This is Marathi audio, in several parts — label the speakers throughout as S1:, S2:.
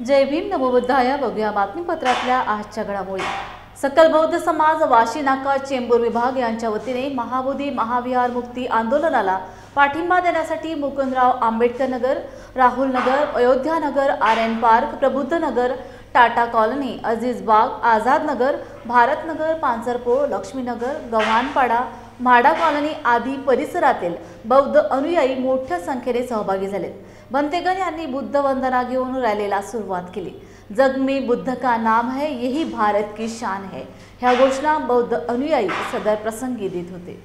S1: जय भीम नमो बुद्धाय। बघूया बातमीपत्रातल्या आजच्या घडामोडी। सकल बौद्ध समाज वाशी नाका चेंबूर विभाग यांच्या वतीने महाबोधी महाविहार मुक्ती आंदोलनाला पाठिंबा देण्यासाठी मुकुंदराव आंबेडकर नगर, राहुल नगर, अयोध्या नगर, आर्यन पार्क, प्रबुद्ध नगर, टाटा कॉलनी, अजीज बाग, आझाद नगर, भारत नगर, पांचरपोळ, लक्ष्मी नगर, गव्हाणपाडा, म्हाडा कॉलनी आदी परिसरातील बौद्ध अनुयायी मोठ्या संख्येने सहभागी झाले। बंतेगन यांनी बुद्ध वंदना घेऊन रॅलीला सुरुवात केली। जग में बुद्ध का नाम है, यही भारत की शान है, ह्या घोषणा बौद्ध अनुयायी सदर प्रसंगी देत होते।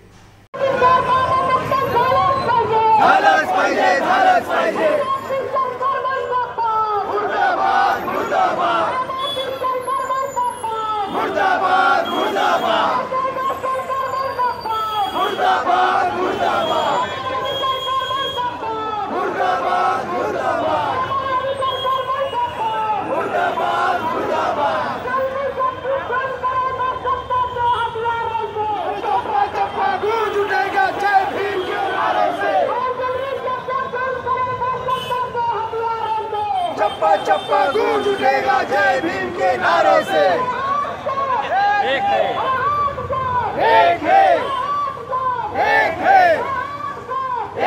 S2: चप्पा चप्पा गूंज उठेगा जय भीम के नारे से। एक है, एक है, एक है,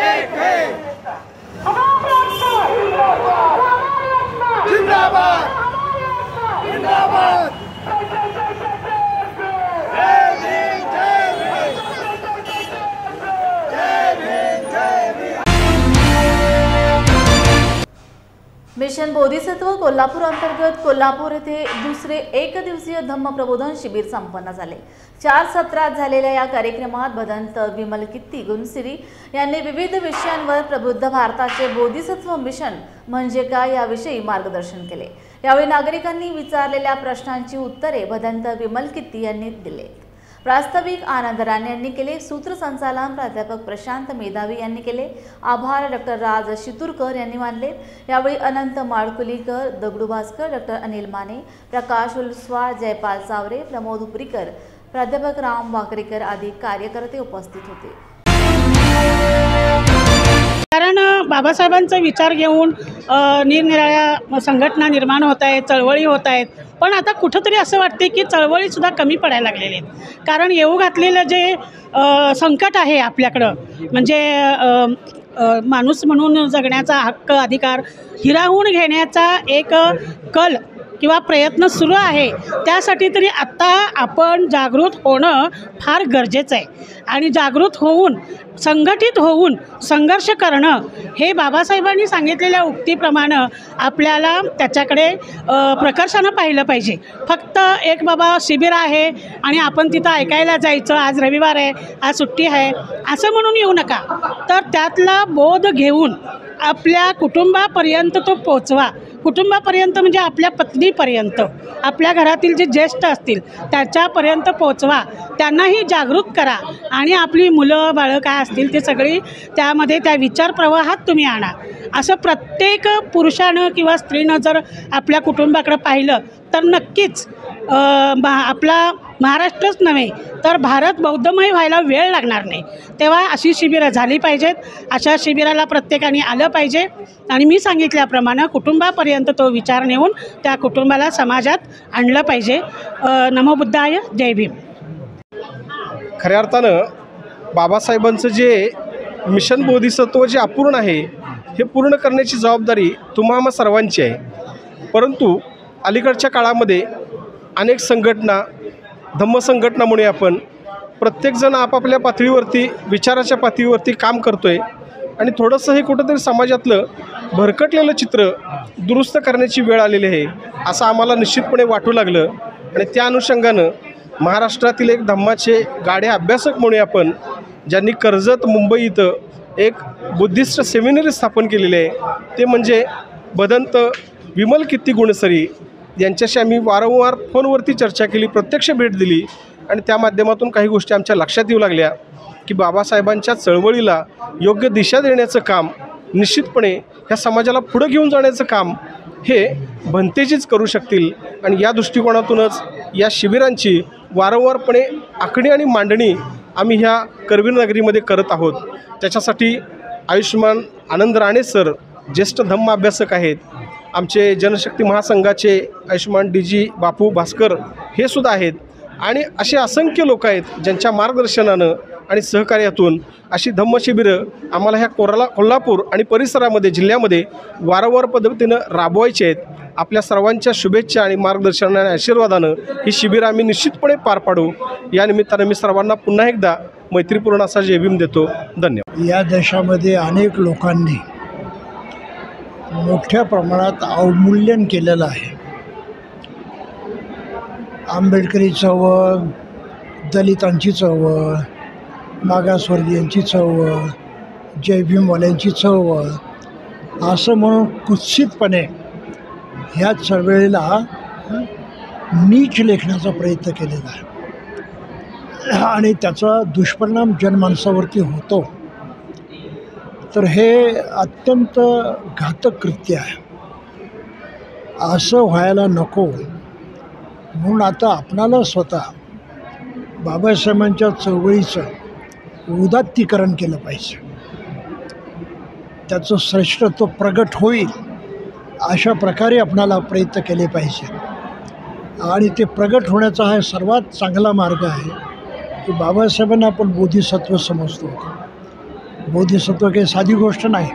S2: एक है। जिंदाबाद, जिंदाबाद। जय भीम, जय भीम, जय भीम, जय भीम।
S1: मिशन बोधिसत्व कोल्हापूर अंतर्गत कोल्हापूर येथे दुसरे एक दिवसीय धम्म प्रबोधन शिबिर संपन्न झाले। 4 सत्रात झालेल्या या कार्यक्रमात भदंत विमल कित्ती गुणसिरी यांनी विविध विषयांवर प्रबुद्ध भारताचे बोधिसत्व मिशन म्हणजे काय याविषयी मार्गदर्शन केले। यावेळी नागरिकांनी विचारलेल्या प्रश्नांची उत्तरे भदंत विमल कित्ती यांनी दिली। प्रास्ताविक आनंद राणे यांनी केले। सूत्रसंचालन प्राध्यापक प्रशांत मेधावी यांनी केले। आभार डॉक्टर राज शितुरकर यांनी मानले। यावेळी अनंत माळकुलीकर, दगडू भास्कर, डॉक्टर अनिल माने, प्रकाश उल्सवार, जयपाल चावरे, प्रमोद उपरीकर, प्राध्यापक राम वाकरेकर आदी कार्यकर्ते उपस्थित होते।
S3: कारण बाबासाहेबांचा विचार घेऊन निरनिराळ्या संघटना निर्माण होत आहेत, चळवळी होत आहेत, पण आता कुठंतरी असं वाटते की चळवळीसुद्धा कमी पडायला लागलेले आहेत। कारण येऊ घातलेलं जे संकट आहे आपल्याकडं, म्हणजे माणूस म्हणून जगण्याचा हक्क, अधिकार हिरावून घेण्याचा एक कल किंवा प्रयत्न सुरू आहे। त्यासाठी तरी आत्ता आपण जागृत होणं फार गरजेचं आहे आणि जागृत होऊन संघटित होऊन संघर्ष करणं हे बाबासाहेबांनी सांगितलेल्या उक्तीप्रमाणे आपल्याला त्याच्याकडे प्रकर्षानं पाहिलं पाहिजे। फक्त एक बाबा शिबिर आहे आणि आपण तिथं ऐकायला जायचं, आज रविवार आहे, आज सुट्टी आहे असं म्हणून येऊ नका, तर त्यातला बोध घेऊन आपल्या कुटुंबापर्यंत तो पोचवा। कुटुंबापर्यंत म्हणजे आपल्या पत्नीपर्यंत, आपल्या घरातील जे ज्येष्ठ असतील त्याच्यापर्यंत पोचवा, त्यांनाही जागृत करा आणि आपली मुलं बाळं काय असतील ते सगळी त्यामध्ये त्या विचार प्रवाहात तुम्ही आणा। असं प्रत्येक पुरुषानं किंवा स्त्रीनं जर आपल्या कुटुंबाकडे पाहिलं तर नक्कीच आपला महाराष्ट्रच नव्हे तर भारत बौद्धमय व्हायला वेळ लागणार नाही। तेव्हा अशी शिबिरं झाली पाहिजेत, अशा शिबिराला प्रत्येकाने आलं पाहिजे आणि मी सांगितल्याप्रमाणे कुटुंबापर्यंत तो विचार नेऊन त्या कुटुंबाला समाजात आणलं पाहिजे। नमो बुद्धाय, जय भीम।
S4: खऱ्या अर्थानं बाबासाहेबांचं जे मिशन बोधिसत्व जे अपूर्ण आहे हे पूर्ण करण्याची जबाबदारी तुम्हा सर्वांची आहे। परंतु अलीकडच्या काळामध्ये अनेक संघटना, धम्मसंघटना म्हणूया आपण, प्रत्येकजण आपापल्या पातळीवरती विचाराच्या पातळीवरती काम करतो आहे आणि थोडंसं हे कुठंतरी समाजातलं भरकटलेलं चित्र दुरुस्त करण्याची वेळ आलेली आहे असं आम्हाला निश्चितपणे वाटू लागलं। आणि त्या अनुषंगानं महाराष्ट्रातील एक धम्माचे गाडे अभ्यासक म्हणूया आपण, ज्यांनी कर्जत मुंबई इथं एक बुद्धिस्ट सेमिनरी स्थापन केलेले आहे, ते म्हणजे भदंत विमल कित्ती गुणसरी यांच्याशी आम्ही वारंवार फोनवरती चर्चा केली, प्रत्यक्ष भेट दिली आणि त्या माध्यमातून काही गोष्टी आमच्या लक्षात येऊ लागल्या की बाबासाहेबांच्या चळवळीला योग्य दिशा देण्याचं काम, निश्चितपणे ह्या समाजाला पुढं घेऊन जाण्याचं काम हे भंतेजीच करू शकतील। आणि या दृष्टिकोनातूनच या शिबिरांची वारंवारपणे आखणी आणि मांडणी आम्ही ह्या करवीर नगरीमध्ये करत आहोत। त्याच्यासाठी आयुष्मान आनंद राणे सर ज्येष्ठ धम्म अभ्यासक आहेत, आमचे जनशक्ती महासंघाचे आयुष्यमान DG बापू भास्कर हे सुद्धा आहेत आणि असे असंख्य लोक आहेत ज्यांच्या मार्गदर्शनानं आणि सहकार्यातून अशी धम्मशिबिरं आम्हाला ह्या कोल्हापूर आणि परिसरामध्ये जिल्ह्यामध्ये वारंवार पद्धतीनं राबवायची आहेत. आपल्या सर्वांच्या शुभेच्छा आणि मार्गदर्शनाने आणि आशीर्वादानं ही शिबिरं आम्ही निश्चितपणे पार पाडू. या निमित्तानं मी सर्वांना पुन्हा एकदा मैत्रीपूर्ण असा जय भीम देतो. धन्यवाद.
S5: या देशामध्ये अनेक लोकांनी मोठ्या प्रमाणात अवमूल्यन केलेलं आहे. आंबेडकरी चळवळ, दलितांची चळवळ, मागासवर्गीयांची चळवळ, जय भीमवाल्यांची चळवळ असं म्हणून कुत्सितपणे ह्या चळवळीला नीच लेखण्याचा प्रयत्न केलेला आहे आणि त्याचा दुष्परिणाम जनमानसावरती होतो. तर हे अत्यंत घातक कृत्य आहे. असं व्हायला नको म्हणून आता आपणाला स्वतः बाबासाहेबांच्या चळवळीचं उदात्तीकरण केलं पाहिजे. त्याचं श्रेष्ठत्व प्रगट होईल अशा प्रकारे आपणाला प्रयत्न केले पाहिजेत आणि ते प्रगट होण्याचा हा सर्वात चांगला मार्ग आहे की बाबासाहेबांना आपण बोधिसत्व समजतो. बोधिसत्व काही साधी गोष्ट नाही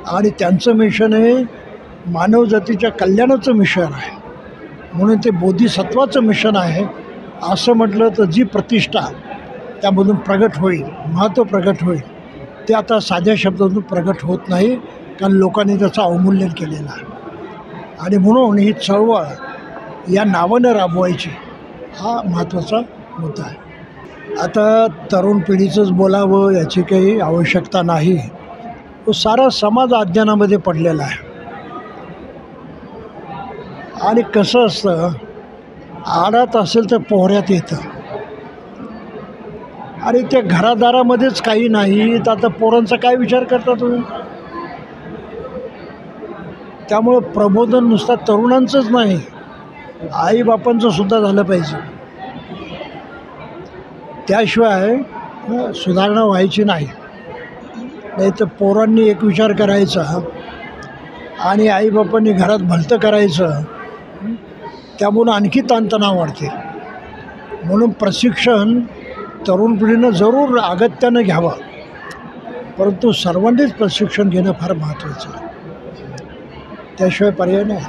S5: आणि त्यांचं मिशन हे मानवजातीच्या कल्याणाचं मिशन आहे. म्हणून ते बोधिसत्वाचं मिशन आहे असं म्हटलं तर जी प्रतिष्ठा त्यामधून प्रगट होईल, महत्त्व प्रगट होईल, ते आता साध्या शब्दातून प्रगट होत नाही कारण लोकांनी त्याचं अवमूल्यन केलेलं आहे. आणि म्हणून ही चळवळ या नावानं राबवायची हा महत्त्वाचा मुद्दा आहे. आता तरुण पिढीचंच बोलावं याची काही आवश्यकता नाही. तो सारा समाज अज्ञानामध्ये पडलेला आहे. आणि कसं असतं, आडात असेल तर पोहऱ्यात येतं आणि त्या घरादारामध्येच काही नाही तर आता पोरांचा काय विचार करता तुम्ही. त्यामुळं प्रबोधन नुसतं तरुणांचंच नाही, आईबापांचं सुद्धा झालं पाहिजे. त्याशिवाय सुधारणा व्हायची नाही. नाही तर पोरांनी एक विचार करायचा आणि आईबापांनी घरात भलतं करायचं, त्यामुळं आणखी ताणतणाव वाढते. म्हणून प्रशिक्षण तरुण पिढीनं जरूर अगत्यानं घ्यावं, परंतु सर्वांनीच प्रशिक्षण घेणं फार महत्त्वाचं आहे. त्याशिवाय पर्याय नाही.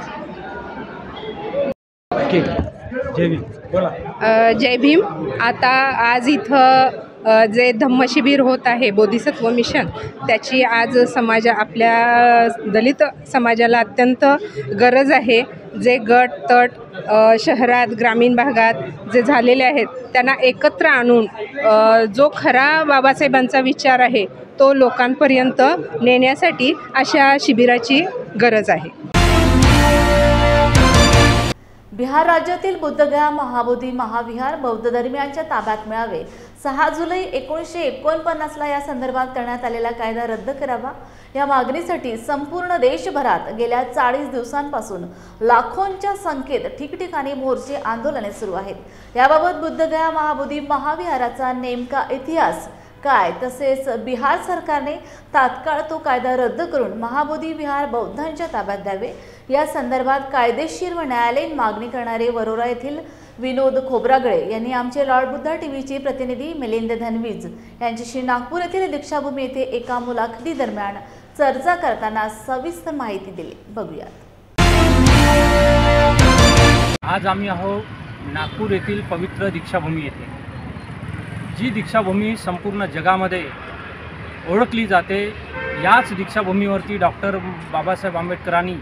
S4: जय भीम. बोला.
S6: जय भीम. आता आज इथं जे धम्मशिबिर होत आहे बोधिसत्व मिशन, त्याची आज आपल्या दलित समाजाला अत्यंत गरज आहे. जे गट तट शहरात ग्रामीण भागात जे झालेले आहेत त्यांना एकत्र आणून जो खरा बाबासाहेबांचा विचार आहे तो लोकांपर्यंत नेण्यासाठी अशा शिबिराची गरज आहे.
S1: बिहार राज्यातील बुद्धगया महाबोधी महाविहार बौद्ध धर्मियांच्या ताब्यात मिळावे. 6 जुलै 1949ला या संदर्भात करण्यात आलेला कायदा रद्द करावा या मागणीसाठी संपूर्ण देशभरात गेल्या 40 दिवसांपासून लाखोंच्या संख्येत ठिकठिकाणी मोर्चे आंदोलने सुरू आहेत. याबाबत बुद्धगया महाबोधी महाविहाराचा नेमका इतिहास काय, तसेच बिहार सरकारने तात्काळ तो कायदा रद्द करून महाबोधी विहार बौद्धांच्या ताब्यात द्यावे या संदर्भात कायदेशीर व न्यायालयीन मागणी करणारे वरोरा येथील विनोद खोब्रागळे यांनी आमचे लॉर्ड बुद्धा टीव्हीचे प्रतिनिधी मिलिंद धनवीज यांच्याशी नागपूर येथील दीक्षाभूमी येथे एका मुलाखती दरम्यान चर्चा करताना सविस्तर माहिती दिली. बघूयात.
S7: आज आम्ही आहोत नागपूर येथील पवित्र दीक्षाभूमी येथे. जी दीक्षाभूमी संपूर्ण जगामध्ये ओळखली जाते, याच दीक्षाभूमीवरती डॉक्टर बाबासाहेब आंबेडकरांनी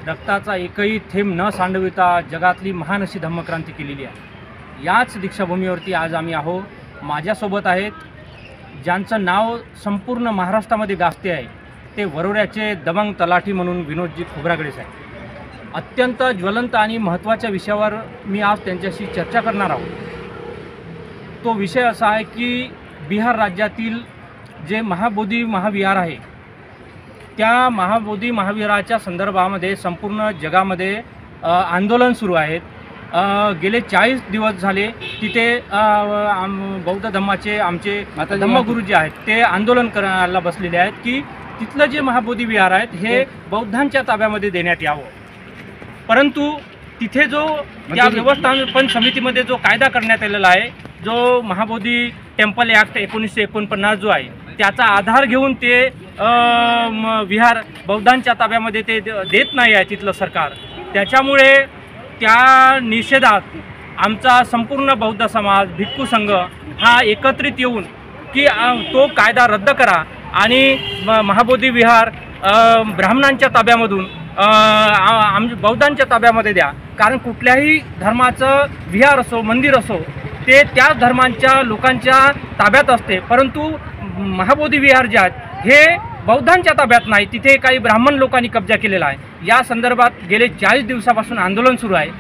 S7: रक्ताचा एकही थेंब न सांडविता जगातली महान अशी धम्मक्रांती केलेली आहे. याच दीक्षाभूमीवरती आज आम्ही आहोत. माझ्यासोबत आहेत ज्यांचं नाव संपूर्ण महाराष्ट्रामध्ये गाजते आहे, ते वरोऱ्याचे दबंग तलाठी म्हणून विनोदजी खोब्रागळे साहेब. अत्यंत ज्वलंत आणि महत्त्वाच्या विषयावर मी आज त्यांच्याशी चर्चा करणार आहोत. तो विषय असा आहे की बिहार राज्यातील जे महाबोधी महाविहार आहे, त्या महाबोधी महाविहाराच्या संदर्भामध्ये संपूर्ण जगामध्ये आंदोलन सुरू आहेत. गेले 40 दिवस झाले तिथे बौद्ध धम्माचे आमचे धम्मगुरू जे आहेत ते आंदोलन करायला बसलेले आहेत की तिथलं जे महाबोधी विहार आहेत हे बौद्धांच्या ताब्यामध्ये देण्यात यावं. परंतु तिथे जो त्या व्यवस्थापन समितीमध्ये जो कायदा करण्यात आलेला आहे, जो महाबोधी टेम्पल ॲक्ट 1949 जो आहे, त्याचा आधार घेऊन ते विहार बौद्धांच्या ताब्यामध्ये ते देत नाही आहे तिथलं सरकार. त्याच्यामुळे त्या निषेधात आमचा संपूर्ण बौद्ध समाज, भिक्खू संघ हा एकत्रित येऊन की तो कायदा रद्द करा आणि महाबोधी विहार ब्राह्मणांच्या ताब्यामधून बौद्धांच्या ताब्यामध्ये द्या. कारण कुठल्याही धर्माचं विहार असो, मंदिर असो, ते त्या धर्मांच्या लोकांच्या ताब्यात असते. परंतु महाबोधी विहार जे आहेत हे बौद्धांच्या ताब्यात नाही, तिथे काही ब्राह्मण लोकांनी कब्जा केलेला आहे. या संदर्भात गेले 40 दिवसापासून आंदोलन सुरू आहे.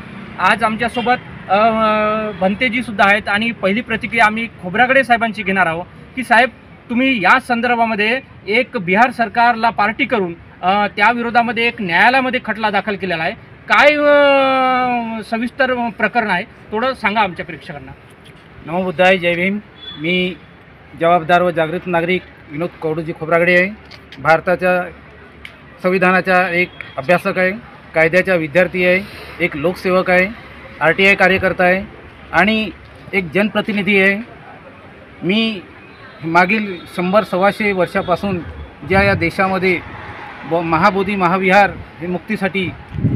S7: आज आमच्यासोबत भंतेजीसुद्धा आहेत आणि पहिली प्रतिक्रिया आम्ही खोब्रागडे साहेबांची घेणार आहोत की साहेब, तुम्ही या संदर्भामध्ये एक बिहार सरकारला पार्टी करून त्या विरोधामध्ये एक न्यायालयामध्ये खटला दाखल केलेला आहे. काय सविस्तर प्रकरण आहे थोडं सांगा आमच्या प्रेक्षकांना.
S8: नमो बुद्धाय, जय भीम. मी जबाबदार व जागृत नागरिक विनोद कौडूजी खोब्रागडे आहे. भारताच्या संविधानाचा एक अभ्यासक आहे, कायद्याचा विद्यार्थी आहे, एक लोकसेवक आहे, RTI कार्यकर्ता आहे आणि एक जनप्रतिनिधी आहे. मी मागील 100-125 वर्षापासून ज्या या देशामध्ये महाबोधी महाविहार हे मुक्तीसाठी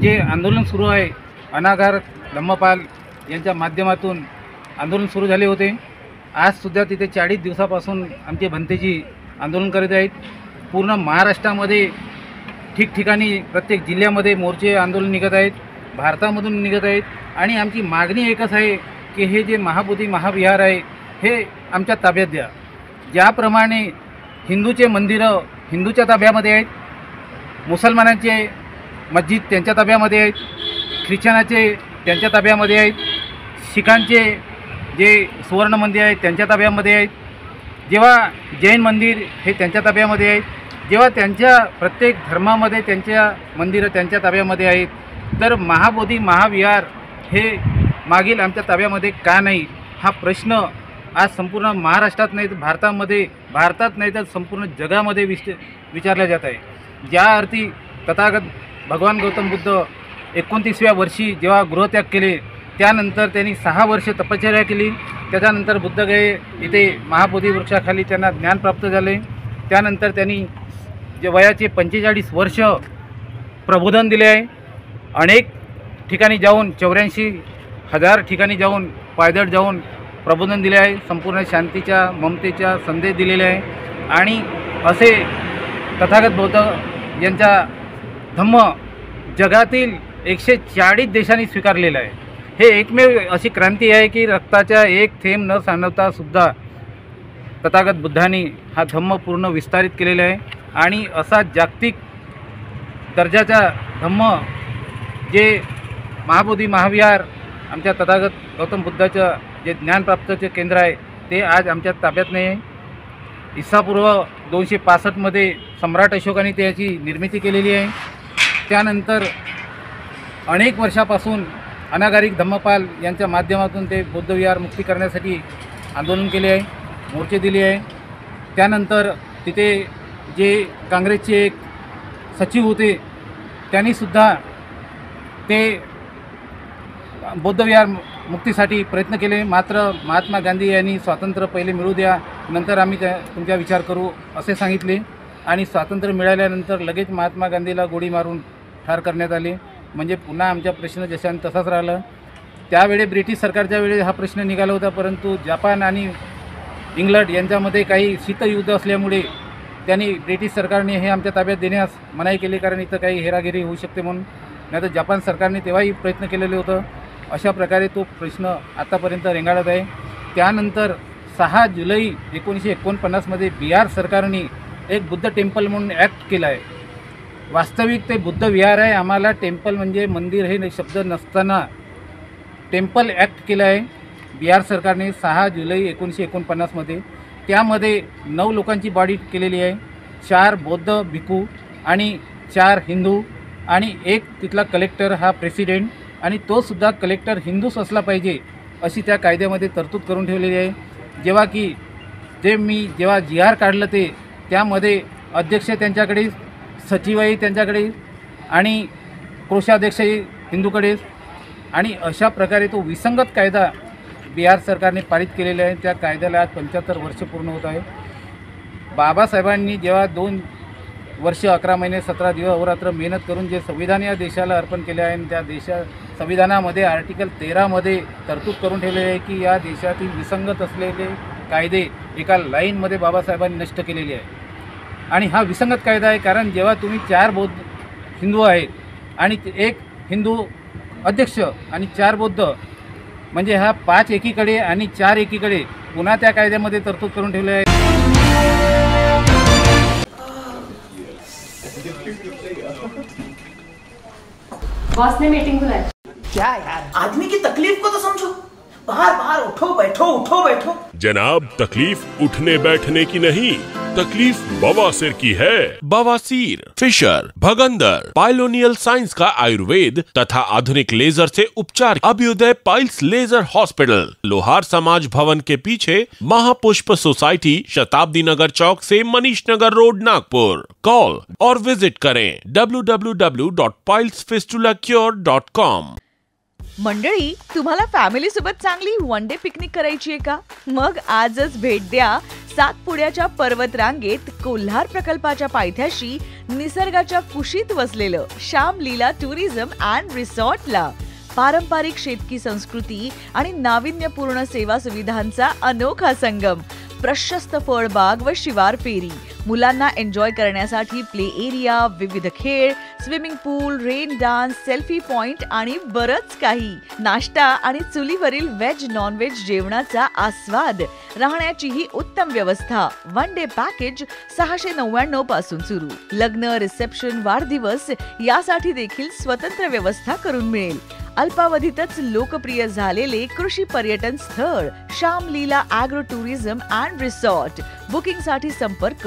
S8: जे आंदोलन सुरू आहे, अनागार धम्मपाल यांच्या माध्यमातून आंदोलन सुरू झाले होते. आजसुद्धा तिथे 40 दिवसापासून आमचे भंतेजी आंदोलन करीत आहेत. पूर्ण महाराष्ट्रामध्ये ठिकठिकाणी प्रत्येक जिल्ह्यामध्ये मोर्चे आंदोलन निघत आहेत, भारतामधून निघत आहेत आणि आमची मागणी एकच आहे की हे जे महाबोधी महाविहार आहे हे आमच्या ताब्यात द्या. ज्याप्रमाणे हिंदूचे मंदिरं हिंदूच्या ताब्यामध्ये आहेत, मुसलमानांचे मस्जिद त्यांच्या ताब्यामध्ये आहेत, ख्रिश्चनाचे त्यांच्या ताब्यामध्ये आहेत, शिखांचे जे सुवर्ण मंदिर आहेत त्यांच्या ताब्यामध्ये आहेत, जेव्हा जैन मंदिर हे त्यांच्या ताब्यामध्ये आहेत, जेव्हा त्यांच्या प्रत्येक धर्मामध्ये त्यांच्या मंदिरं त्यांच्या ताब्यामध्ये आहेत, तर महाबोधी महाविहार हे मागील आमच्या ताब्यामध्ये का नाही हा प्रश्न आज संपूर्ण महाराष्ट्रात नाही तर भारतात नाही तर संपूर्ण जगामध्ये विचारला जात आहे. ज्या अर्थी तथागत भगवान गौतम बुद्ध 29व्या वर्षी जेव्हा गृहत्याग केले, त्यानंतर त्यांनी 6 वर्ष तपश्चर्या केली. त्याच्यानंतर बुद्धगये इथे महाबोधी वृक्षाखाली त्यांना ज्ञान प्राप्त झाले. त्यानंतर त्यांनी जे वयाचे 45 वर्ष प्रबोधन दिले आहे. अनेक ठिकाणी जाऊन 84,000 ठिकाणी जाऊन पायदळ जाऊन प्रबोधन दिले आहे. संपूर्ण शांतीच्या ममतेच्या संदेश दिलेले आहे आणि असे तथागत बौद्ध यांचा धम्म जगातील 140 देशांनी स्वीकारलेला आहे. हे एकमेव अशी क्रांती आहे की रक्ताचा एक थेंब न सांडवता सुद्धा तथागत बुद्धांनी हा धम्म पूर्ण विस्तारित केलेला आहे आणि असा जागतिक दर्जाचा धम्म जे महाबोधी महाविहार आमच्या तथागत गौतम बुद्धाचं जे ज्ञानप्राप्तीचे केंद्र आहे ते आज आमच्या ताब्यात नाही आहे. ईसापूर्व 265 सम्राट अशोकाने त्याची निर्मिती केलेली आहे. त्यानंतर अनेक वर्षापासून अनागारिक धम्मपाल यांच्या माध्यमातून ते बौद्धविहार मुक्ती करण्यासाठी आंदोलन केले आहे, मोर्चे दिले आहे. त्यानंतर तिथे जे काँग्रेसचे एक सचिव होते त्यांनीसुद्धा ते बौद्धविहार मुक्तीसाठी प्रयत्न केले. मात्र महात्मा गांधी यांनी स्वातंत्र्य पहिले मिळू द्या, नंतर आम्ही तुमचा विचार करू असे सांगितले आणि स्वातंत्र्य मिळाल्यानंतर लगेच महात्मा गांधीला गोळी मारून ठार करण्यात आले. म्हणजे पुन्हा आमचा प्रश्न जशान तसाच राहिला. त्यावेळी ब्रिटिश सरकारच्या वेळी हा प्रश्न निघाला होता, परंतु जपान आणि इंग्लंड यांच्यामध्ये काही शीतयुद्ध असल्यामुळे त्यांनी ब्रिटिश सरकारने हे आमच्या ताब्यात देण्यास मनाई केली, कारण इथं काही हेरागिरी होऊ शकते म्हणून. नाही तर जपान सरकारने तेव्हाही प्रयत्न केलेले होतं. अशा प्रकारे तो प्रश्न आतापर्यंत रेंगाळत आहे. त्यानंतर 6 जुलै 1949 बिहार सरकारने एक बुद्ध टेम्पल म्हणून ॲक्ट केला आहे. वास्तविक ते बुद्ध विहार आहे. आम्हाला टेम्पल म्हणजे मंदिर हे शब्द नसताना टेम्पल ॲक्ट केलं आहे बिहार सरकारने 6 जुलै 1949. त्यामध्ये 9 लोकांची बॉडी केलेली आहे. 4 बौद्ध भिक्खू आणि 4 हिंदू आणि एक तिथला कलेक्टर हा प्रेसिडेंट, आणि तोसुद्धा कलेक्टर हिंदूच असला पाहिजे अशी त्या कायद्यामध्ये तरतूद करून ठेवलेली आहे. जेव्हा की जेव्हा GR काढलं ते त्यामध्ये अध्यक्ष त्यांच्याकडे, सचिवही त्यांच्याकडे आणि कोषाध्यक्षही हिंदूकडे, आणि अशा प्रकारे तो विसंगत कायदा बिहार सरकारने पारित केलेला आहे. त्या कायद्याला आज 75 वर्ष पूर्ण होत आहे. बाबासाहेबांनी जेव्हा 2 वर्ष 11 महिने 17 दिवस अहोरात्र मेहनत करून जे संविधान या देशाला अर्पण केले आहे, त्या संविधानामध्ये आर्टिकल 13 मध्ये तरतूद करून ठेवलेली आहे की या देशातील विसंगत असलेले कायदे एका लाईनमध्ये बाबासाहेबांनी नष्ट केलेले आहे. आणि हा विसंगत कायदा आहे कारण जेव्हा तुम्ही 4 बौद्ध हिंदू आहेत आणि 1 हिंदू अध्यक्ष आणि 4 बौद्ध, म्हणजे हा 5 एकीकडे आणि 4 एकीकडे पुन्हा त्या कायद्यामध्ये तरतूद करून ठेवले आहे.
S9: बॉस ने मीटिंग बुलाई.
S10: क्या यार, आदमी की तकलीफ को तो समझो. बाहर बाहर उठो बैठो.
S11: जनाब, तकलीफ उठने बैठने की नहीं, तकलीफ बवासीर की है. बवासीर, फिशर, भगंदर, पाइलोनियल साइंस का आयुर्वेद तथा आधुनिक लेजर से उपचार. अभ्युदय पाइल्स लेजर हॉस्पिटल, लोहार समाज भवन के पीछे, महापुष्प सोसाइटी, शताब्दी नगर चौक से मनीष नगर रोड, नागपुर. कॉल और विजिट करें www.pilesfistulacure.com.
S12: मंडळी, तुम्हाला फॅमिली सोबत चांगली वन डे पिकनिक करायची आहे का? मग आजच भेट द्या सातपुड्याच्या पर्वत रांगेत कोल्हार प्रकल्पाच्या पायथ्याशी निसर्गाच्या कुशीत वसलेलं श्याम लीला टुरिझम अँड रिसॉर्टला. पारंपरिक शेतकी संस्कृती आणि नाविन्यपूर्ण सेवा सुविधांचा अनोखा संगम. प्रशस्त फळबाग व शिवार फेरी, मुलांना एन्जॉय करण्यासाठी प्ले एरिया, विविध खेळ, स्विमिंग पूल, रेन डान्स, सेल्फी पॉइंट आणि बरंच काही. नाश्ता आणि चुलीवरील व्हेज नॉन व्हेज जेवणाचा आस्वाद. राहण्याचीही उत्तम व्यवस्था. वन डे पॅकेज 699 पासून सुरू. लग्न, रिसेप्शन, वाढदिवस यासाठी देखील स्वतंत्र व्यवस्था करून मिळेल. अल्पावधीतच लोकप्रिय झालेले कृषी पर्यटन स्थळ श्याम लीला ॲग्रो टुरिझम अँड रिसॉर्ट. बुकिंगसाठी संपर्क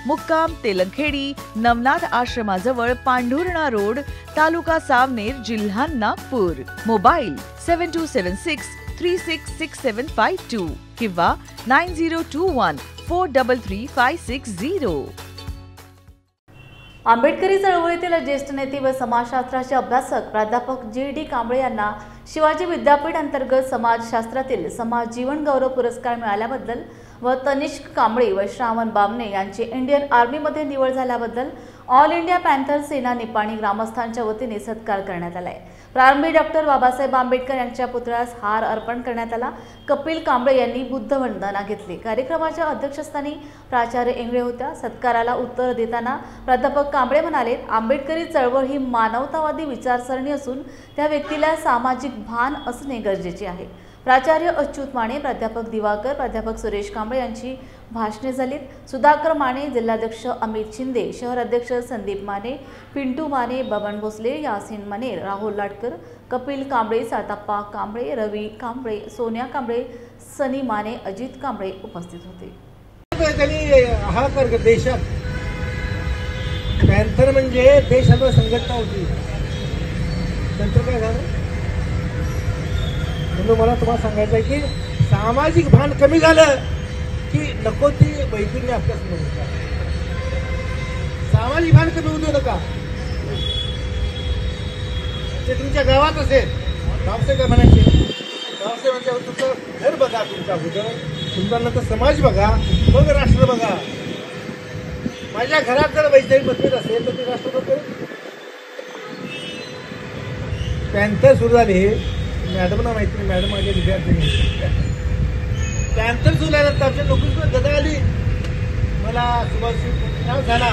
S12: मुक्काम तेलंखेडी, नवनाथ आश्रमाजवळ, पांढुर्णा रोड, तालुका सावनेर, जिल्हा नागपूर. मोबाईल 7276366752 किंवा 9021433560.
S1: आंबेडकरी चळवळीतील ज्येष्ठ नेते व समाजशास्त्राचे अभ्यासक प्राध्यापक G.D. कांबळे यांना शिवाजी विद्यापीठ अंतर्गत समाजशास्त्रातील समाज जीवन गौरव पुरस्कार मिळाल्याबद्दल व तनिष्क कांबळे व श्रावण बामणे यांची इंडियन आर्मीमध्ये निवड झाल्याबद्दल ऑल इंडिया पॅन्थर सेना निपाणी ग्रामस्थांच्या वतीने सत्कार करण्यात आला आहे. प्रारंभी डॉक्टर बाबासाहेब आंबेडकर यांच्या पुतळ्यास हार अर्पण करण्यात आला. कपिल कांबळे यांनी बुद्धवंदना घेतली. कार्यक्रमाच्या अध्यक्षस्थानी प्राचार्य इंगळे होत्या. सत्काराला उत्तर देताना प्राध्यापक कांबळे म्हणाले, आंबेडकरी चळवळ ही मानवतावादी विचारसरणी असून त्या व्यक्तीला सामाजिक भान असणे गरजेचे आहे. प्राचार्य अच्युत माने, प्राध्यापक दिवाकर, प्राध्यापक सुरेश कांबळे यांची भाषणे झालीत. सुधाकर माने, जिल्हाध्यक्ष अमित शिंदे, शहर अध्यक्ष संदीप माने, पिंटू माने, बबन भोसले, यासिन मनेर, राहुल लाटकर, कपिल कांबळे, साताप्पा कांबळे, रवी कांबळे, सोनिया कांबळे, सनी माने, अजित कांबळे उपस्थित होते.
S2: हा कर देशात पॅन्थर म्हणजे देशाला संघटना होती. नंतर काय झालं म्हणून मला तुम्हाला सांगायचं आहे की सामाजिक भान कमी झालं की नको ती वैद्युन्य अभ्यास म्हणून सामाजिक भान कमी होऊ देऊ नका. ते तुमच्या गावात असेल, गावचे काय म्हणायचे, गावचे म्हणजे तुमचं घर बघा, तुमच्या अगोदर तुमचा नंतर समाज बघा, मग राष्ट्र बघा. माझ्या घरात जर वैचारिक मतभेद असेल तर ते राष्ट्रभक्त पॅन्थर सुरू झाले. मॅडमना माहिती नाही, मॅडम माझ्या विद्यार्थी पॅन्थर सुरू झाल्यानंतर आमच्या नोकरीला गदा आली. मला सुभाष नाव झाला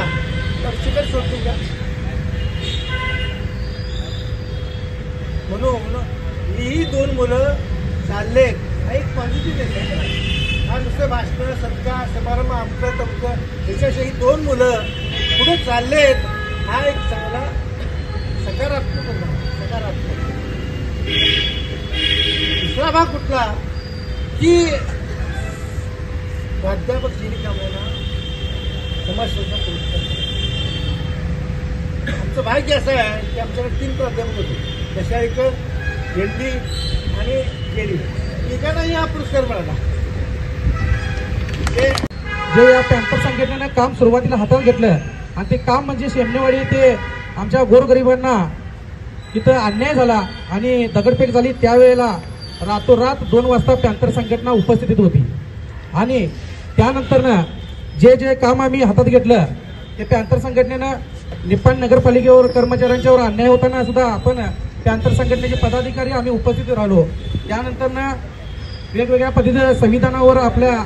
S2: तर शिकत सोडतो का म्हणून ही 2 मुलं चालले. हा एक पॉझिटिव्ह आहे. हा नुसतं भाषण, सत्कार, समारंभ आमचं तमकं याच्याशी 2 मुलं पुढे चाललेत. हा एक चांगला सकारात्मक होता. सकारात्मक. दुसरा भाग कुठला की प्राध्यापक G.D. कांबळेंना समाजशास्त्र पुरस्कार. आमचं भाग्य असं आहे की आमच्याकडे 3 प्राध्यापक होते, दशाळीकर, G.D. आणि J.D. एकांनाही हा पुरस्कार मिळाला.
S13: जे या पॅन्थर संघटनेनं काम सुरुवातीला हातात घेतलं आणि ते काम म्हणजे शेमनेवाडी ते आमच्या गोरगरिबांना इथं अन्याय झाला आणि दगडफेक झाली, त्यावेळेला रातोरात 2 वाजता पॅन्थर संघटना उपस्थितीत होती आणि त्यानंतरनं जे जे काम आम्ही हातात घेतलं ते पॅन्थर संघटनेनं निपाण नगरपालिकेवर कर्मचाऱ्यांच्यावर अन्याय होताना सुद्धा आपण पॅन्थर संघटनेचे पदाधिकारी आम्ही उपस्थित राहिलो. त्यानंतरनं वेगवेगळ्या पद्धतीच्या संविधानावर आपल्या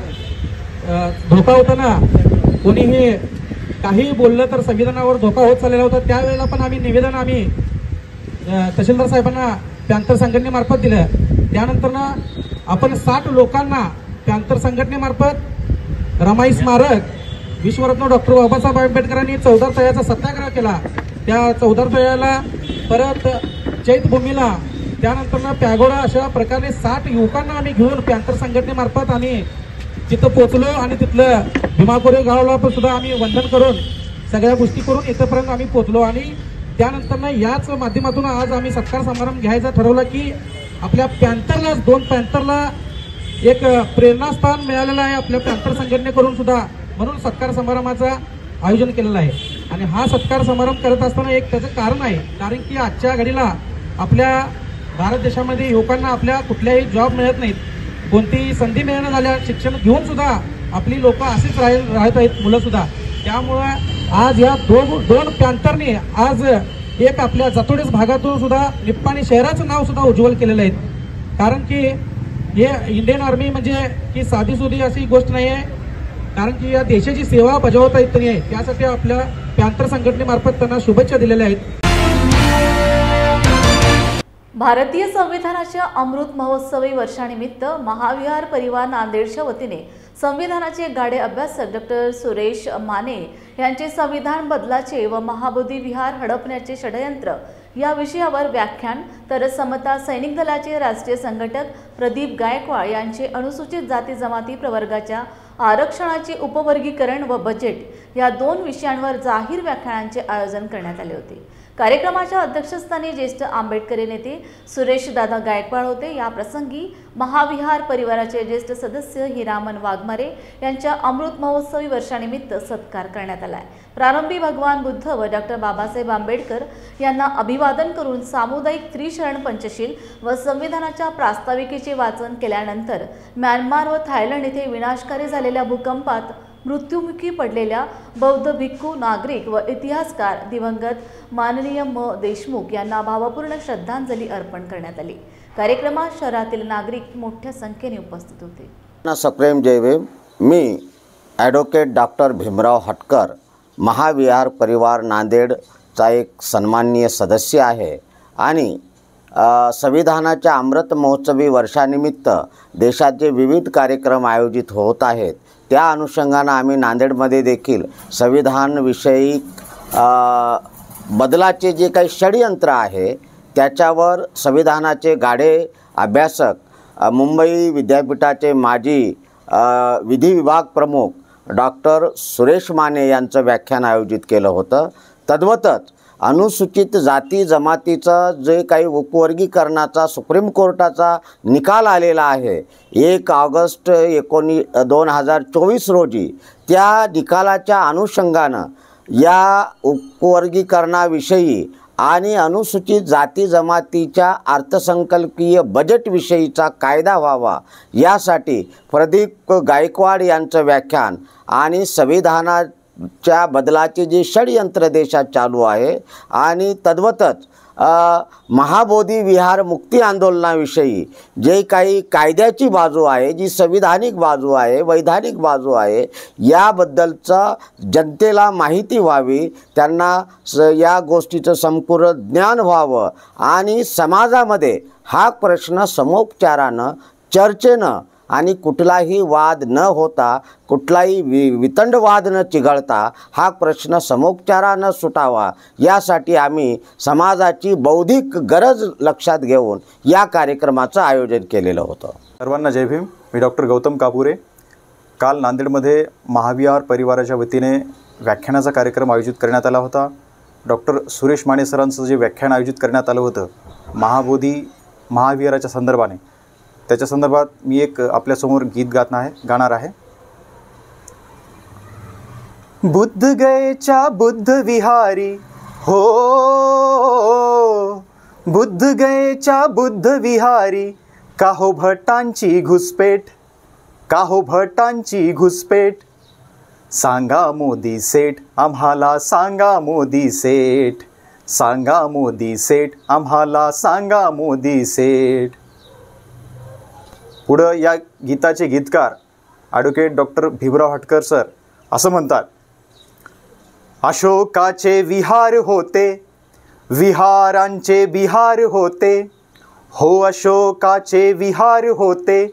S13: धोका होताना कोणीही काही बोललं तर संविधानावर धोका होत चाललेला होता. त्यावेळेला पण आम्ही निवेदन तहसीलदार साहेबांना पॅन्थर संघटनेमार्फत दिलं. त्यानंतरनं आपण 60 लोकांना पॅन्थर संघटनेमार्फत रमाई स्मारक विश्वरत्न डॉक्टर बाबासाहेब आंबेडकरांनी 14 तळ्याचा सत्याग्रह केला. त्या 14 तळ्याला परत चैत्यभूमीला त्यानंतरनं पॅगोडा अशा प्रकारे 60 युवकांना आम्ही घेऊन पॅन्थर संघटनेमार्फत आम्ही तिथं पोचलो आणि तिथलं भीमाकोरे गावाला पण सुद्धा आम्ही वंदन करून सगळ्या गोष्टी करून इथंपर्यंत आम्ही पोचलो आणि त्यानंतरनं याच माध्यमातून आज आम्ही सत्कार समारंभ घ्यायचा ठरवला की आपल्या पॅन्थरला 2 पॅन्थरला एक प्रेरणास्थान मिळालेलं आहे आपल्या पॅन्थर संघटनेकडून सुद्धा, म्हणून सत्कार समारंभाचं आयोजन केलेलं आहे. आणि हा सत्कार समारंभ करत असताना एक त्याचं कारण आहे, कारण की आजच्या घडीला आपल्या भारत देशामध्ये युवकांना आपल्या कुठल्याही जॉब मिळत नाहीत, कोणतीही संधी मिळणं झाल्या, शिक्षण घेऊन सुद्धा आपली लोक अशीच राहत आहेत मुलं सुद्धा. त्यामुळं आज या 2 पॅन्थरने आज एक आपल्या जातोडेस भागातून सुद्धा निप्पाणी शहराचं नाव सुद्धा उज्ज्वल केलेलं आहे. कारण की हे इंडियन आर्मी म्हणजे की साधीसुधी अशी गोष्ट नाही आहे, कारण की या देशाची सेवा बजावता येत नाही आहे. त्यासाठी आपल्या पॅन्थर संघटनेमार्फत त्यांना शुभेच्छा दिलेल्या आहेत.
S1: भारतीय संविधानाच्या अमृत महोत्सवी वर्षानिमित्त महाविहार परिवार नांदेडच्या वतीने संविधानाचे गाढे अभ्यासक डॉक्टर सुरेश माने यांचे संविधान बदलाचे व महाबोधी विहार हडपण्याचे षडयंत्र या विषयावर व्याख्यान, तर समता सैनिक दलाचे राष्ट्रीय संघटक प्रदीप गायकवाड यांचे अनुसूचित जाती जमाती प्रवर्गाच्या आरक्षणाचे उपवर्गीकरण व बजेट या 2 विषयांवर जाहीर व्याख्यानांचे आयोजन करण्यात आले होते. कार्यक्रमाच्या अध्यक्षस्थानी ज्येष्ठ आंबेडकरी नेते सुरेश दादा गायकवाड होते. या प्रसंगी महाविहार परिवाराचे ज्येष्ठ सदस्य हिरामन वाघमारे यांच्या अमृत महोत्सवी वर्षानिमित्त सत्कार करण्यात आला. प्रारंभी भगवान बुद्ध व डॉक्टर बाबासाहेब आंबेडकर यांना अभिवादन करून सामुदायिक त्रिशरण पंचशील व संविधानाच्या प्रास्ताविकेचे वाचन केल्यानंतर म्यानमार व थायलंड येथे विनाशकारी झालेल्या भूकंपात मृत्युमुखी पडलेल्या बौद्ध भिक्खू, नागरिक व इतिहासकार दिवंगत माननीय म. देशमुख यांना भावपूर्ण श्रद्धांजली अर्पण करण्यात आली. कार्यक्रमात शहरातील नागरिक मोठ्या संख्येने उपस्थित होते.
S14: सप्रेम जय भीम. मी ॲडव्होकेट डॉक्टर भीमराव हटकर, महाविहार परिवार नांदेडचा एक सन्माननीय सदस्य आहे आणि संविधानाच्या अमृत महोत्सवी वर्षानिमित्त देशाचे विविध कार्यक्रम आयोजित होत आहेत. त्या अनुषंगानं आम्ही नांदेडमध्ये देखील संविधानविषयी बदलाचे जे काही षडयंत्र आहे त्याच्यावर संविधानाचे गाढे अभ्यासक मुंबई विद्यापीठाचे माजी विधी विभाग प्रमुख डॉक्टर सुरेश माने यांचं व्याख्यान आयोजित केलं होतं. तद्वतच अनुसूचित जाती जमातीचं जे काही उपवर्गीकरणाचा सुप्रीम कोर्टाचा निकाल आलेला आहे 1 ऑगस्ट 2024 रोजी, त्या निकालाच्या अनुषंगानं या उपवर्गीकरणाविषयी आणि अनुसूचित जाती जमातीच्या अर्थसंकल्पीय बजेटविषयीचा कायदा व्हावा यासाठी प्रदीप गायकवाड यांचं व्याख्यान आणि संविधानाच्या बदलाचे जे षडयंत्र देशात चालू आहे आणि तद्वतच महाबोधी विहार मुक्ती आंदोलनाविषयी जे काही कायद्याची बाजू आहे, जी संविधानिक बाजू आहे, वैधानिक बाजू आहे, याबद्दलचं जनतेला माहिती व्हावी, त्यांना या गोष्टीचं संपूर्ण ज्ञान व्हावं आणि समाजामध्ये हा प्रश्न समोपचारानं, चर्चेनं आणि कुठलाही वाद न होता, कुठलाही वितंडवाद न चिघळता हा प्रश्न समोपचारानं सुटावा यासाठी आम्ही समाजाची बौद्धिक गरज लक्षात घेऊन या कार्यक्रमाचं आयोजन केलेलं होतं.
S15: सर्वांना जय भीम. मी डॉक्टर गौतम कापुरे. काल नांदेडमध्ये महाविहार परिवाराच्या वतीने व्याख्यानाचा कार्यक्रम आयोजित करण्यात आला होता. डॉक्टर सुरेश माने सरांचं जे व्याख्यान आयोजित करण्यात आलं होतं महाविहाराच्या संदर्भाने, त्याच्या संदर्भात मी एक आपल्यासमोर गीत गाणार आहे. बुद्ध गयेच्या बुद्ध विहारी हो, बुद्ध गयेच्या बुद्ध विहारी, काहो भटांची घुसपेट, काहो भटांची घुसपेट, सांगा मोदी सेठ आम्हाला, सांगा मोदी सेठ, सांगा मोदी सेठ आम्हाला, सांगा मोदी सेठ. पुढं या गीताचे गीतकार ॲडव्होकेट डॉक्टर भीमराव हटकर सर असं म्हणतात, अशोकाचे विहार होते, विहारांचे बिहार होते, हो अशोकाचे विहार होते,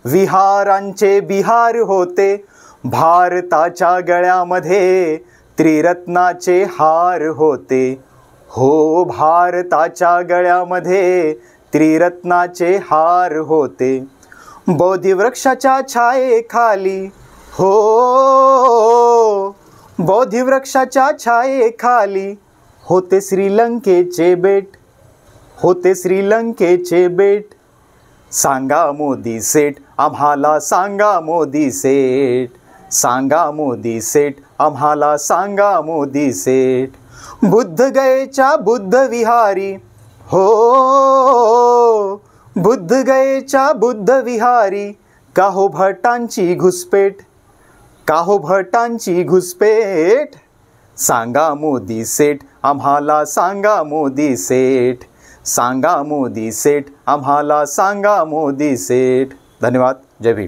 S15: विहारांचे बिहार होते, भारताच्या गळ्यामध्ये त्रिरत्नाचे हार होते, हो भारताच्या गळ्यामध्ये त्रिरत्नाचे हार होते, बोधिवृक्षाच्या छायेखाली हो, बोधिवृक्षाच्या छायेखाली होते श्रीलंकेचे बेट, होते श्रीलंकेचे बेट, सांगा मोदी सेठ आम्हाला, सांगा मोदी सेठ, सांगा मोदी सेठ आम्हाला, सांगा मोदी सेठ. बुद्ध गयेच्या बुद्ध विहारी हो, बुद्ध गयेच्या बुद्ध विहारी, काहो भटांची घुसपेट, काहो भटांची घुसपेट, सांगा मोदी सेठ आम्हाला, सांगा मोदी सेठ, सांगा मोदी सेठ आम्हाला, सांगा मोदी सेठ. धन्यवाद. जय भीम.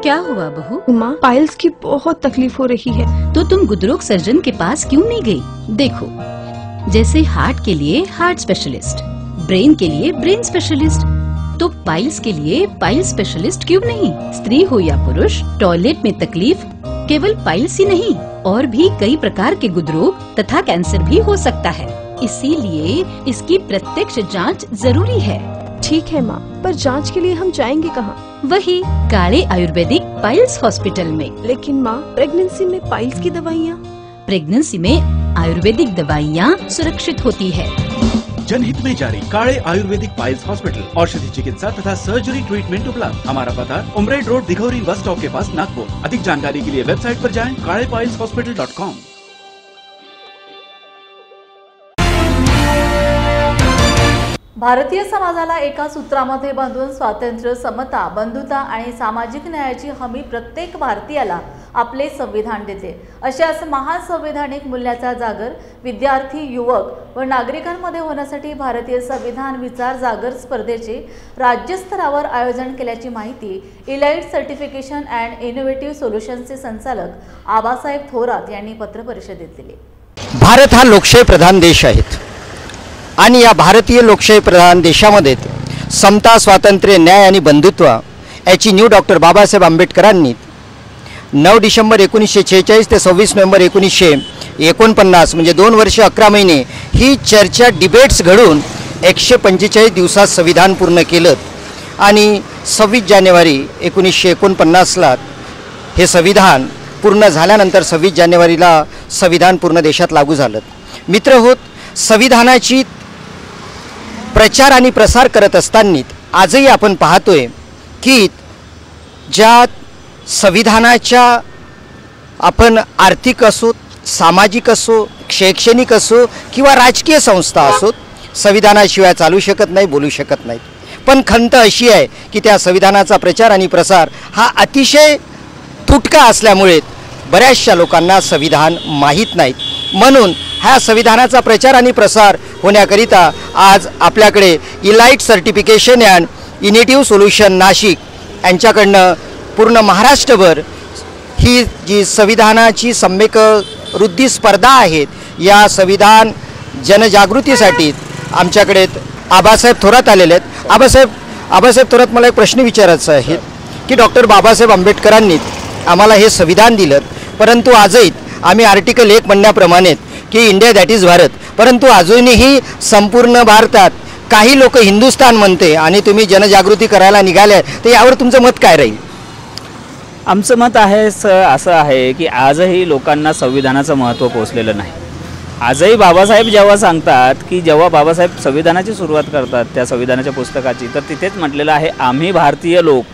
S16: क्या हुआ बहू? माँ, पाइल्स की बहुत तकलीफ हो रही है. तो तुम गुदरोग सर्जन के पास क्यों नहीं गई? देखो, जैसे हार्ट के लिए हार्ट स्पेशलिस्ट, ब्रेन के लिए ब्रेन स्पेशलिस्ट, तो पाइल्स के लिए पाइल्स स्पेशलिस्ट क्यों नहीं? स्त्री हो या पुरुष, टॉयलेट में तकलीफ केवल पाइल्स ही नहीं, और भी कई प्रकार के गुदरोग तथा कैंसर भी हो सकता है. इसीलिए इसकी प्रत्यक्ष जांच जरूरी है. ठीक है माँ, पर जांच के लिए हम जाएंगे कहाँ? वही काले आयुर्वेदिक पाइल्स हॉस्पिटल में. लेकिन माँ, प्रेगनेंसी में पाइल्स की दवाइयाँ? प्रेगनेंसी में आयुर्वेदिक दवाइयाँ सुरक्षित होती है.
S17: जनहित में जारी. काले आयुर्वेदिक पाइल्स हॉस्पिटल, औषधि चिकित्सा तथा सर्जरी ट्रीटमेंट उपलब्ध. हमारा पता उमरेड रोड, दिघौरी बस स्टॉप के पास, नागपुर. अधिक जानकारी के लिए वेबसाइट पर जाएं kalepailshospital.com.
S1: भारतीय समाजाला एका सूत्रामध्ये बांधून स्वातंत्र्य, समता, बंधुता आणि सामाजिक न्यायाची हमी प्रत्येक भारतीयाला आपले संविधान देते. अशाच महान संवैधानिक मूल्याचा जागर विद्यार्थी, युवक व नागरिकांमध्ये होण्यासाठी भारतीय संविधान विचार जागर स्पर्धेचे राज्यस्तरावर आयोजन केल्याची माहिती इलाइट सर्टिफिकेशन अँड इनोव्हेटिव्ह सोल्युशन्सचे संचालक आबासाहेब थोरात यांनी पत्रपरिषदेत दिली.
S18: भारत हा लोकशाही प्रधान देश आहे आणि या भारतीय लोकशाही प्रधान देशामध्ये समता, स्वातंत्र्य, न्याय आणि बंधुत्व याची न्यू डॉक्टर बाबासाहेब आंबेडकरांनी 9 डिसेंबर 1946 ते 26 नोव्हेंबर 1949 म्हणजे 2 वर्ष 11 महिने ही चर्चा, डिबेट्स घडून 145 दिवसात संविधान पूर्ण केलं आणि 26 जानेवारी 1949ला हे संविधान पूर्ण झाल्यानंतर 26 जानेवारीला संविधान पूर्ण देशात लागू झालं. मित्रहोत, संविधानाची प्रचार आणि प्रसार करत असताना आजही आपण पाहतोय की ज्या संविधानाच्या आपण आर्थिक असो, सामाजिक असो, शैक्षणिक असो किंवा राजकीय संस्था असोत, संविधानाशिवाय चालू शकत नाही, बोलू शकत नाही. पण खंत अशी आहे की त्या संविधानाचा प्रचार आणि प्रसार हा अतिशय तुटका असल्यामुळे बऱ्याचशा लोकांना संविधान माहीत नाही. म्हणून ह्या संविधानाचा प्रचार आणि प्रसार होण्याकरिता आज आपल्याकडे elite certification and innovative solution Nashik यांच्याकडनं पूर्ण महाराष्ट्रभर ही जी संविधानाची सम्यक वृद्धी स्पर्धा आहेत, या संविधान जनजागृतीसाठी आमच्याकडे आबासाहेब थोरात आलेले आहेत. आबासाहेब थोरात, मला एक प्रश्न विचारायचा आहे की डॉक्टर बाबासाहेब आंबेडकरांनी आम्हाला हे संविधान दिलं, परंतु आजही आम्ही आर्टिकल 1 म्हणण्याप्रमाणे की इंडिया दॅट इज भारत, परंतु अजूनही संपूर्ण भारतात काही लोक हिंदुस्थान म्हणते आणि तुम्ही जनजागृती करायला निघाले, तर यावर तुमचं मत काय राहील?
S19: आमचं मत आहे असं आहे की आजही लोकांना संविधानाचं महत्त्व पोचलेलं नाही. आजही बाबासाहेब जेव्हा सांगतात की जेव्हा बाबासाहेब संविधानाची सुरुवात करतात त्या संविधानाच्या पुस्तकाची, तर तिथेच म्हटलेलं आहे आम्ही भारतीय लोक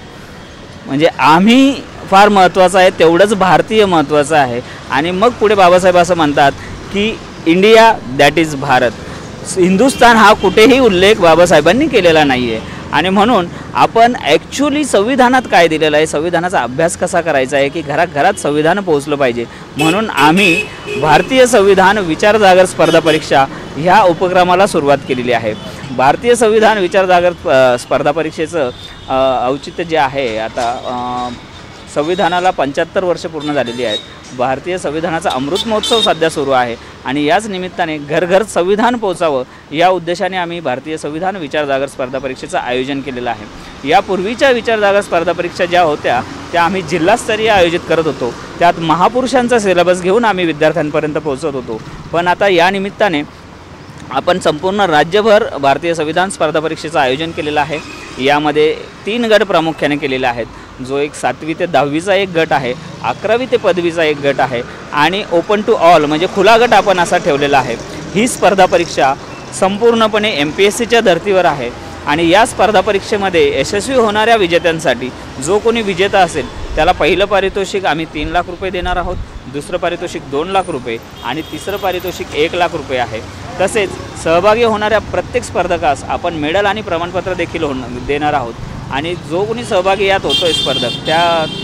S19: म्हणजे आम्ही फार महत्त्वाचं आहे, तेवढंच भारतीय महत्त्वाचं आहे. आणि मग पुढे बाबासाहेब असं म्हणतात की India that is Bharat. Hindustan हा कुठेही उल्लेख बाबासाहेबांनी केलेला नाही आहे. आणि म्हणून आपण ॲक्च्युली संविधानात काय दिलेलं आहे, संविधानाचा अभ्यास कसा करायचा आहे की घराघरात संविधान पोहोचलं पाहिजे. म्हणून आम्ही भारतीय संविधान विचारजागर स्पर्धा परीक्षा ह्या उपक्रमाला सुरुवात केलेली आहे. भारतीय संविधान विचारजागर स्पर्धा परीक्षेचं औचित्य जे आहे, आता संविधानाला 75 वर्ष पूर्ण झालेली आहेत. भारतीय संविधानाचा अमृत महोत्सव सध्या सुरू आहे आणि याच निमित्ताने घर घर संविधान पोहोचावं या उद्देशाने आम्ही भारतीय संविधान विचारजागर स्पर्धा परीक्षेचं आयोजन केलेलं आहे. यापूर्वीच्या विचारजागर स्पर्धा परीक्षा ज्या होत्या त्या आम्ही जिल्हास्तरीय आयोजित करत होतो. त्यात महापुरुषांचा सिलेबस घेऊन आम्ही विद्यार्थ्यांपर्यंत पोहोचत होतो. पण आता या निमित्ताने आपण संपूर्ण राज्यभर भारतीय संविधान स्पर्धा परीक्षेचं आयोजन केलेलं आहे. यामध्ये 3 गट प्रामुख्याने केलेले आहेत. जो एक 7वी ते 10वीचा एक गट आहे, 11वी ते पदवीचा एक गट आहे आणि ओपन टू ऑल म्हणजे खुला गट आपण असा ठेवलेला आहे. ही स्पर्धा परीक्षा संपूर्णपणे MPSCच्या धर्तीवर आहे आणि या स्पर्धा परीक्षेमध्ये यशस्वी होणाऱ्या विजेत्यांसाठी जो कोणी विजेता असेल त्याला पहिलं पारितोषिक आम्ही 3 लाख रुपये देणार आहोत, दुसरं पारितोषिक 2 लाख रुपये आणि तिसरं पारितोषिक 1 लाख रुपये आहे. तसेच सहभागी होणाऱ्या प्रत्येक स्पर्धकास आपण मेडल आणि प्रमाणपत्र देखील देणार आहोत. आणि जो कोणी सहभागी यात होतोय स्पर्धक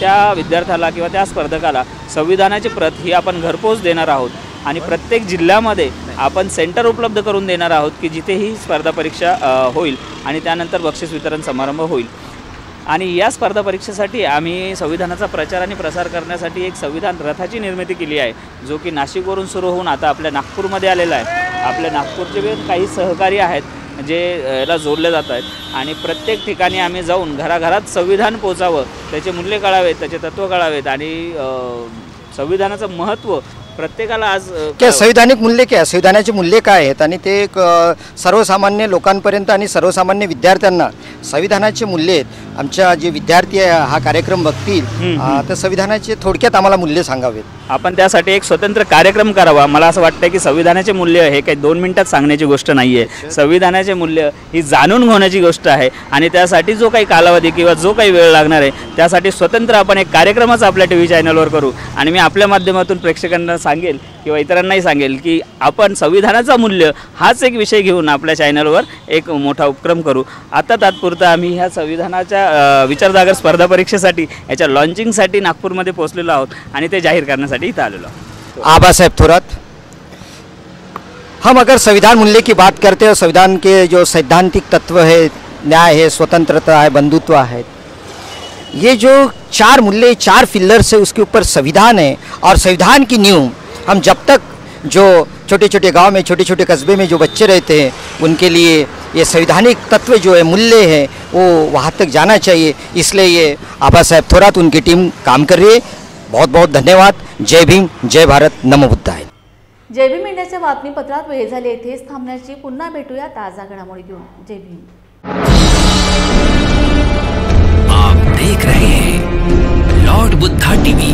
S19: त्या विद्यार्थ्याला किंवा त्या स्पर्धकाला संविधानाची प्रत ही आपण घरपोच देणार आहोत. आणि प्रत्येक जिल्ह्यामध्ये आपण सेंटर उपलब्ध करून देणार आहोत की जिथे ही स्पर्धा परीक्षा होईल आणि त्यानंतर बक्षीस वितरण समारंभ होईल. आणि या स्पर्धा परीक्षेसाठी आम्ही संविधानाचा प्रचार आणि प्रसार करण्यासाठी एक संविधान रथाची निर्मिती केली आहे, जो की नाशिकवरून सुरू होऊन आता आपल्या नागपूरमध्ये आलेला आहे. आपल्या नागपूरचे काही सहकारी आहेत जे याला जोडले जात आहेत आणि प्रत्येक ठिकाणी आम्ही जाऊन घराघरात संविधान पोचावं, त्याचे मूल्य कळावेत, त्याचे तत्त्व कळावेत आणि संविधानाचं महत्त्व प्रत्येकाला आज
S18: क्या संवैधानिक मूल्य क्या संविधानाचे मूल्य काय आहेत आणि ते सर्वसामान्य लोकांपर्यंत आणि सर्वसामान्य विद्यार्थ्यांना संविधानाचे मूल्य आहेत. आमच्या जे विद्यार्थी हा कार्यक्रम बघतील तर संविधानाचे थोडक्यात आम्हाला मूल्य सांगावेत.
S19: आपण त्यासाठी एक स्वतंत्र कार्यक्रम करावा. मला असं वाटतं की संविधानाचे मूल्य हे काही 2 मिनिटात सांगण्याची गोष्ट नाही आहे. संविधानाचे मूल्य ही जाणून घेण्याची गोष्ट आहे आणि त्यासाठी जो काही कालावधी किंवा जो काही वेळ लागणार आहे त्यासाठी स्वतंत्र आपण एक कार्यक्रमच आपल्या TV चॅनलवर करू. आणि मी आपल्या माध्यमातून प्रेक्षकांना सांगेल किंवा इतरांनाही सांगेल की आपण संविधानाचा मूल्य हाच एक विषय घेऊन आपल्या चॅनलवर एक मोठा उपक्रम करू. आता तात्पुरता आम्ही ह्या संविधानाच्या विचारजागर स्पर्धा परीक्षेसाठी याच्या लॉन्चिंगसाठी नागपूरमध्ये पोहोचलेलो आहोत आणि ते जाहीर करण्यासाठी इथं आलेलो आहोत.
S18: आबा साहब थोरात, हम अगर संविधान मूल्य की बात करते हैं, संविधान के जो सैद्धांतिक तत्व है, न्याय है, स्वतंत्रता है, बंधुत्व है, ये जो 4 मूल्य 4 पिलर्स है उसके ऊपर संविधान है. और संविधान की नींव हम जब तक जो छोटे छोटे गांव में छोटे छोटे कस्बे में जो बच्चे रहते हैं उनके लिए ये संवैधानिक तत्व जो है मूल्य है वो वहाँ तक जाना चाहिए. इसलिए ये आबा साहब थोरात उनकी टीम काम कर रही है. बहुत बहुत धन्यवाद. जय भीम, जय भारत, नमो बुद्धाय.
S1: जय भीम इंडियाच्या बातमीपत्रात वेळ झाली येथेच थांबण्याची. पुन्हा भेटूया ताजा घडामोडी घेऊन. जय भीम.
S20: आप देख रहे हैं लॉर्ड बुद्धा TV.